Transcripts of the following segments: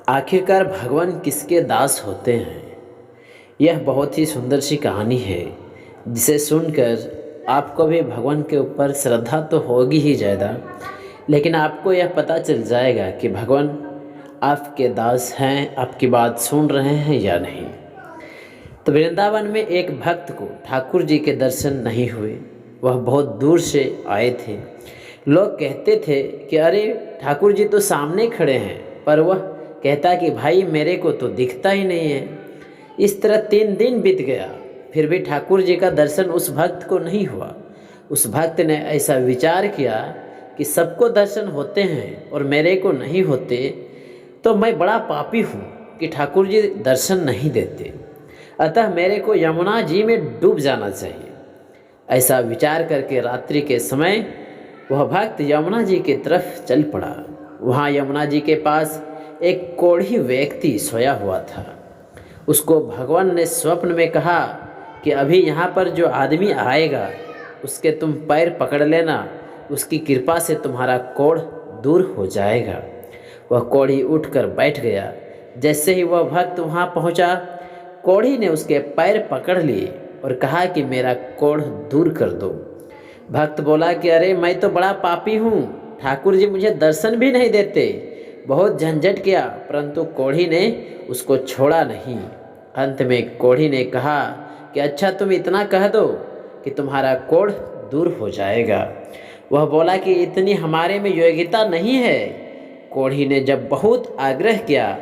आखिरकार भगवान किसके दास होते हैं। यह बहुत ही सुंदर सी कहानी है जिसे सुनकर आपको भी भगवान के ऊपर श्रद्धा तो होगी ही ज़्यादा, लेकिन आपको यह पता चल जाएगा कि भगवान आपके दास हैं, आपकी बात सुन रहे हैं या नहीं। तो वृंदावन में एक भक्त को ठाकुर जी के दर्शन नहीं हुए। वह बहुत दूर से आए थे। लोग कहते थे कि अरे ठाकुर जी तो सामने खड़े हैं, पर वह कहता कि भाई मेरे को तो दिखता ही नहीं है। इस तरह 3 दिन बीत गया, फिर भी ठाकुर जी का दर्शन उस भक्त को नहीं हुआ। उस भक्त ने ऐसा विचार किया कि सबको दर्शन होते हैं और मेरे को नहीं होते, तो मैं बड़ा पापी हूँ कि ठाकुर जी दर्शन नहीं देते, अतः मेरे को यमुना जी में डूब जाना चाहिए। ऐसा विचार करके रात्रि के समय वह भक्त यमुना जी की तरफ चल पड़ा। वहाँ यमुना जी के पास एक कोढ़ी व्यक्ति सोया हुआ था। उसको भगवान ने स्वप्न में कहा कि अभी यहाँ पर जो आदमी आएगा उसके तुम पैर पकड़ लेना, उसकी कृपा से तुम्हारा कोढ़ दूर हो जाएगा। वह कोढ़ी उठकर बैठ गया। जैसे ही वह भक्त वहाँ पहुँचा, कोढ़ी ने उसके पैर पकड़ लिए और कहा कि मेरा कोढ़ दूर कर दो। भक्त बोला कि अरे मैं तो बड़ा पापी हूँ, ठाकुर जी मुझे दर्शन भी नहीं देते। बहुत झंझट किया, परंतु कोढ़ी ने उसको छोड़ा नहीं। अंत में कोढ़ी ने कहा कि अच्छा तुम इतना कह दो कि तुम्हारा कोढ़ दूर हो जाएगा। वह बोला कि इतनी हमारे में योग्यता नहीं है। कोढ़ी ने जब बहुत आग्रह किया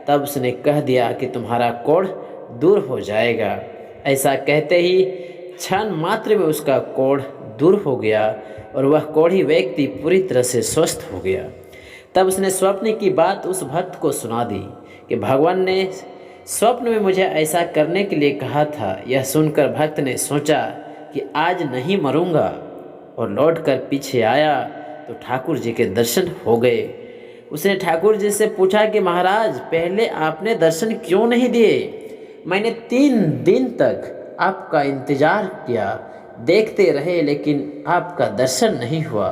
तब उसने कह दिया कि तुम्हारा कोढ़ दूर हो जाएगा। ऐसा कहते ही क्षण मात्र में उसका कोढ़ दूर हो गया और वह कोढ़ी व्यक्ति पूरी तरह से स्वस्थ हो गया। तब उसने स्वप्न की बात उस भक्त को सुना दी कि भगवान ने स्वप्न में मुझे ऐसा करने के लिए कहा था। यह सुनकर भक्त ने सोचा कि आज नहीं मरूंगा, और लौटकर पीछे आया तो ठाकुर जी के दर्शन हो गए। उसने ठाकुर जी से पूछा कि महाराज पहले आपने दर्शन क्यों नहीं दिए? मैंने 3 दिन तक आपका इंतजार किया, देखते रहे, लेकिन आपका दर्शन नहीं हुआ।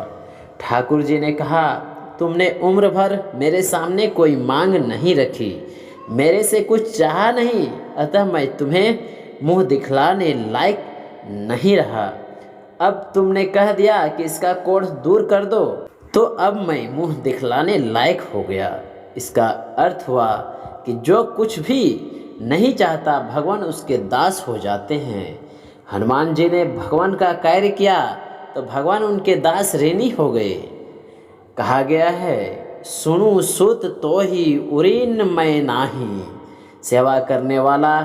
ठाकुर जी ने कहा तुमने उम्र भर मेरे सामने कोई मांग नहीं रखी, मेरे से कुछ चाहा नहीं, अतः मैं तुम्हें मुंह दिखलाने लायक नहीं रहा। अब तुमने कह दिया कि इसका कोढ़ दूर कर दो, तो अब मैं मुंह दिखलाने लायक हो गया। इसका अर्थ हुआ कि जो कुछ भी नहीं चाहता भगवान उसके दास हो जाते हैं। हनुमान जी ने भगवान का कार्य किया तो भगवान उनके दास ऋणी हो गए। कहा गया है सुनु सुत तो ही उरीन मैं नाही। सेवा करने वाला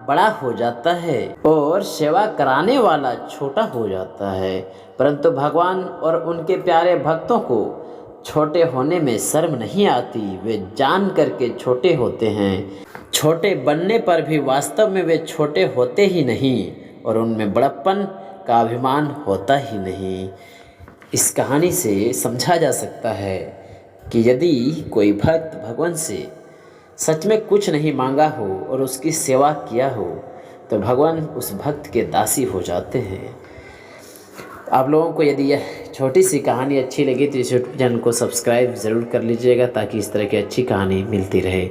बड़ा हो जाता है और सेवा कराने वाला छोटा हो जाता है, परंतु भगवान और उनके प्यारे भक्तों को छोटे होने में शर्म नहीं आती। वे जान करके छोटे होते हैं। छोटे बनने पर भी वास्तव में वे छोटे होते ही नहीं और उनमें बड़प्पन का अभिमान होता ही नहीं। इस कहानी से समझा जा सकता है कि यदि कोई भक्त भगवान से सच में कुछ नहीं मांगा हो और उसकी सेवा किया हो तो भगवान उस भक्त के दासी हो जाते हैं। आप लोगों को यदि यह छोटी सी कहानी अच्छी लगी तो इस यूट्यूब चैनल को सब्सक्राइब ज़रूर कर लीजिएगा ताकि इस तरह की अच्छी कहानी मिलती रहे।